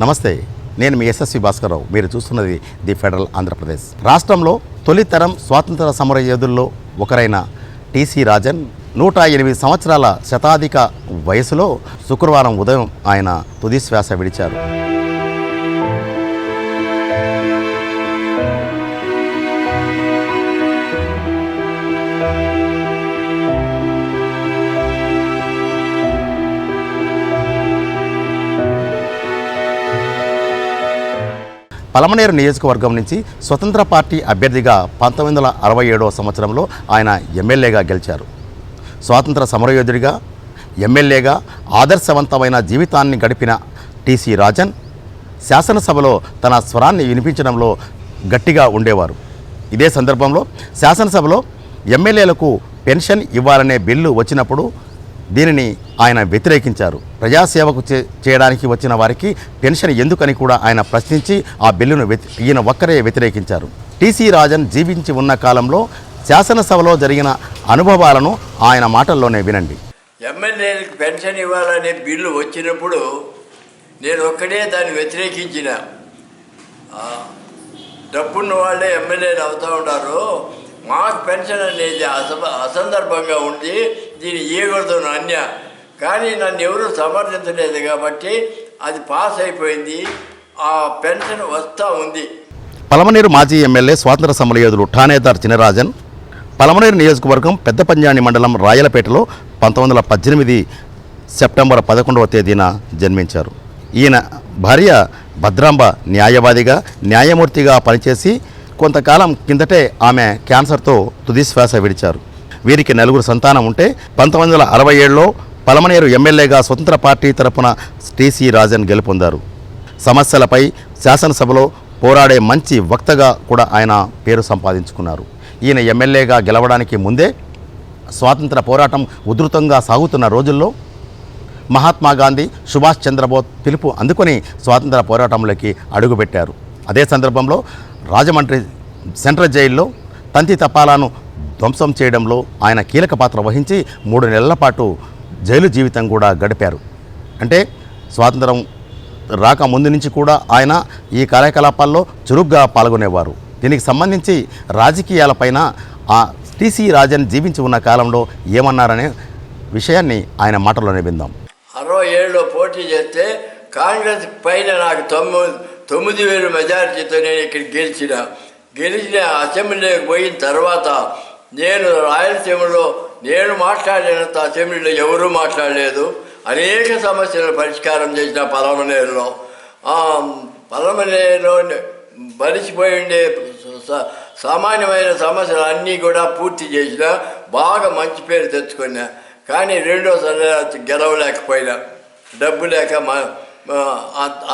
నమస్తే, నేను మీ ఎస్ఎస్వి భాస్కరరావు. మీరు చూస్తున్నది ది ఫెడరల్ ఆంధ్రప్రదేశ్. రాష్ట్రంలో తొలితరం స్వాతంత్ర సమర యోధుల్లో ఒకరైన టీసీ రాజన్ 108 సంవత్సరాల శతాధిక వయసులో శుక్రవారం ఉదయం ఆయన తుది శ్వాస విడిచారు. పలమనేరు నియోజకవర్గం నుంచి స్వతంత్ర పార్టీ అభ్యర్థిగా 1967వ సంవత్సరంలో ఆయన ఎమ్మెల్యేగా గెలిచారు. స్వాతంత్ర సమరయోధుడిగా, ఎమ్మెల్యేగా ఆదర్శవంతమైన జీవితాన్ని గడిపిన టీసీ రాజన్ శాసనసభలో తన స్వరాన్ని వినిపించడంలో గట్టిగా ఉండేవారు. ఇదే సందర్భంలో శాసనసభలో ఎమ్మెల్యేలకు పెన్షన్ ఇవ్వాలనే బిల్లు వచ్చినప్పుడు దీనిని ఆయన వ్యతిరేకించారు. ప్రజాసేవకు చేయడానికి వచ్చిన వారికి పెన్షన్ ఎందుకని కూడా ఆయన ప్రశ్నించి ఆ బిల్లును ఈయన ఒక్కరే వ్యతిరేకించారు. టీసీ రాజన్ జీవించి ఉన్న కాలంలో శాసనసభలో జరిగిన అనుభవాలను ఆయన మాటల్లోనే వినండి. ఎమ్మెల్యేలకు పెన్షన్ ఇవ్వాలనే బిల్లు వచ్చినప్పుడు నేను ఒక్కడే దాన్ని వ్యతిరేకించిన. డబ్బున్న వాళ్ళే ఎమ్మెల్యేలు అవుతూ ఉంటారు, మాకు పెన్షన్ అనేది అసందర్భంగా ఉంది, దీన్ని ఇవ్వకూడదు అన్య. కానీ నన్ను ఎవరూ సమర్థించలేదు కాబట్టి అది పాస్ అయిపోయింది, ఆ పెన్షన్ వస్తూ ఉంది. పలమనేరు మాజీ ఎమ్మెల్యే స్వాతంత్ర సమరయోధులు ఠానేదార్ చినరాజన్ పలమనేరు నియోజకవర్గం పెద్దపంజాని మండలం రాయలపేటలో 1918 సెప్టెంబర్ 11వ తేదీన జన్మించారు. ఈయన భార్య భద్రాంబ న్యాయవాదిగా, న్యాయమూర్తిగా పనిచేసి కొంతకాలం కిందటే ఆమె క్యాన్సర్తో తుదిశ్వాస విడిచారు. వీరికి 4 సంతానం ఉంటే 1967లో పలమనేరు ఎమ్మెల్యేగా స్వతంత్ర పార్టీ తరపున టీసీ రాజన్ గెలుపొందారు. సమస్యలపై శాసనసభలో పోరాడే మంచి వక్తగా కూడా ఆయన పేరు సంపాదించుకున్నారు. ఈయన ఎమ్మెల్యేగా గెలవడానికి ముందే స్వాతంత్ర పోరాటం ఉధృతంగా సాగుతున్న రోజుల్లో మహాత్మా గాంధీ, సుభాష్ చంద్రబోస్ పిలుపు అందుకొని స్వాతంత్ర పోరాటంలోకి అడుగుపెట్టారు. అదే సందర్భంలో రాజమండ్రి సెంట్రల్ జైల్లో తంతి తపాలాను ధ్వంసం చేయడంలో ఆయన కీలక పాత్ర వహించి 3 నెలల పాటు జైలు జీవితం కూడా గడిపారు. అంటే స్వాతంత్రం రాక ముందు నుంచి కూడా ఆయన ఈ కార్యకలాపాల్లో చురుగ్గా పాల్గొనేవారు. దీనికి సంబంధించి రాజకీయాలపైన ఆ టీసీ రాజన్ జీవించి ఉన్న కాలంలో ఏమన్నారనే విషయాన్ని ఆయన మాటల్లోనే విందాం. 67లో పోటీ చేస్తే కాంగ్రెస్ పైన నాకు 9,000 మెజారిటీతో నేను ఇక్కడ గెలిచిన అసెంబ్లీకి పోయిన తర్వాత నేను రాయలసీమలో నేను మాట్లాడినంత అసెంబ్లీలో ఎవరూ మాట్లాడలేదు. అనేక సమస్యలను పరిష్కారం చేసిన పలమనేరులో బలిసిపోయి ఉండే సామాన్యమైన సమస్యలు అన్నీ కూడా పూర్తి చేసిన, బాగా మంచి పేరు తెచ్చుకున్నా. కానీ రెండోసారి గెలవలేకపోయినా, డబ్బు లేక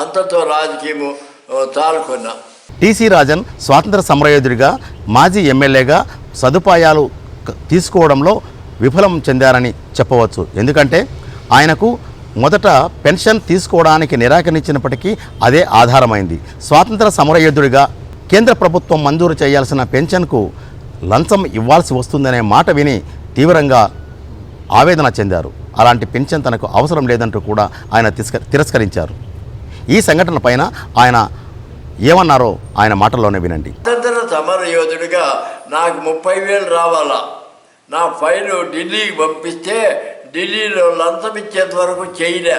అంతతో రాజకీయము చాలుకున్నా. టీసీ రాజన్ స్వాతంత్ర సమరయోధుడిగా, మాజీ ఎమ్మెల్యేగా సదుపాయాలు తీసుకోవడంలో విఫలం చెందారని చెప్పవచ్చు. ఎందుకంటే ఆయనకు మొదట పెన్షన్ తీసుకోవడానికి నిరాకరించినప్పటికీ అదే ఆధారమైంది. స్వాతంత్ర సమరయోధుడిగా కేంద్ర ప్రభుత్వం మంజూరు చేయాల్సిన పెన్షన్కు లంచం ఇవ్వాల్సి వస్తుందనే మాట విని తీవ్రంగా ఆవేదన చెందారు. అలాంటి పెన్షన్ తనకు అవసరం లేదంటూ కూడా ఆయన తిరస్కరించారు. ఈ సంఘటన పైన ఆయన ఏమన్నారో ఆయన మాటల్లోనే వినండి. స్వాతంత్ర సమరయోధుడిగా నాకు 30,000 రావాలా, నా ఫైలు ఢిల్లీకి పంపిస్తే ఢిల్లీలో లంచం ఇచ్చేంత వరకు చేయలే,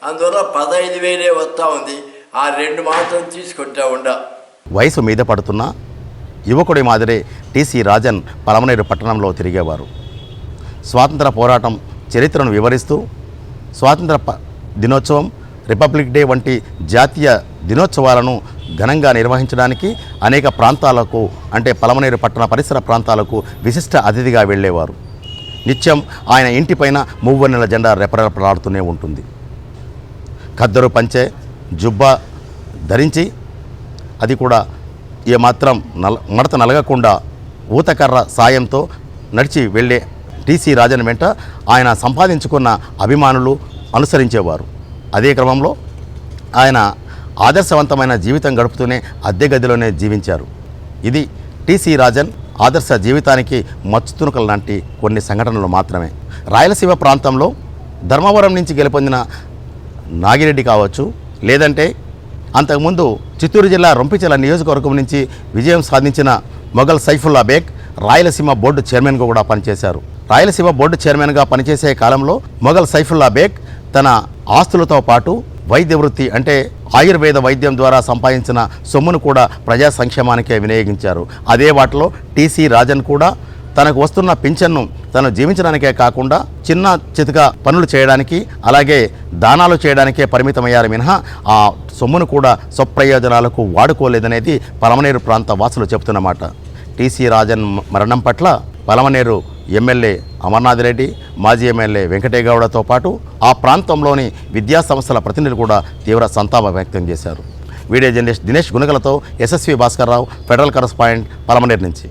అందువల్ల 15,000 వస్తూ ఉంది. ఆ 2 మాత్రం తీసుకుంటా ఉండ. వయసు మీద పడుతున్న యువకుడి మాదిరే టీసీ రాజన్ పలమనేరు పట్టణంలో తిరిగేవారు. స్వాతంత్ర పోరాటం చరిత్రను వివరిస్తూ స్వాతంత్ర దినోత్సవం, రిపబ్లిక్ డే వంటి జాతీయ దినోత్సవాలను ఘనంగా నిర్వహించడానికి అనేక ప్రాంతాలకు, అంటే పలమనేరు పట్టణ పరిసర ప్రాంతాలకు విశిష్ట అతిథిగా వెళ్ళేవారు. నిత్యం ఆయన ఇంటిపైన మూవన్నెల జెండా రెపరెపలాడుతూనే ఉంటుంది. ఖద్దరు పంచె, జుబ్బా ధరించి, అది కూడా ఏమాత్రం మడత నలగకుండా ఊతకర్ర సాయంతో నడిచి వెళ్ళే టీసీ రాజన్ వెంట ఆయన సంపాదించుకున్న అభిమానులు అనుసరించేవారు. అదే క్రమంలో ఆయన ఆదర్శవంతమైన జీవితం గడుపుతూనే అద్దె గదిలోనే జీవించారు. ఇది టీసీ రాజన్ ఆదర్శ జీవితానికి మచ్చుతునుకలు లాంటి కొన్ని సంఘటనలు మాత్రమే. రాయలసీమ ప్రాంతంలో ధర్మవరం నుంచి గెలుపొందిన నాగిరెడ్డి కావచ్చు, లేదంటే అంతకుముందు చిత్తూరు జిల్లా రొంపిచెల నియోజకవర్గం నుంచి విజయం సాధించిన మొఘల్ సైఫుల్లా బేగ్ రాయలసీమ బోర్డు చైర్మన్గా కూడా పనిచేశారు. రాయలసీమ బోర్డు చైర్మన్గా పనిచేసే కాలంలో మొఘల్ సైఫుల్లా బేగ్ తన ఆస్తులతో పాటు వైద్య వృత్తి అంటే ఆయుర్వేద వైద్యం ద్వారా సంపాదించిన సొమ్మును కూడా ప్రజా సంక్షేమానికే వినియోగించారు. అదే వాటిలో టీసీ రాజన్ కూడా తనకు వస్తున్న పింఛన్ను తను జీవించడానికే కాకుండా చిన్న చితక పనులు చేయడానికి అలాగే దానాలు చేయడానికే పరిమితమయ్యారు మినహా ఆ సొమ్మును కూడా స్వప్రయోజనాలకు వాడుకోలేదనేది పలమనేరు ప్రాంత వాసులు చెబుతున్నమాట. టీసీ రాజన్ మరణం పట్ల పలమనేరు ఎమ్మెల్యే అమర్నాథ్ రెడ్డి, మాజీ ఎమ్మెల్యే వెంకటేగౌడతో పాటు ఆ ప్రాంతంలోని విద్యా సంస్థల ప్రతినిధులు కూడా తీవ్ర సంతాపం వ్యక్తం చేశారు. వీడియో జర్నలిస్ట్ దినేష్ గునగలతో SSV Bhaskar Rao, federal correspondent, Palamaneru నుంచి.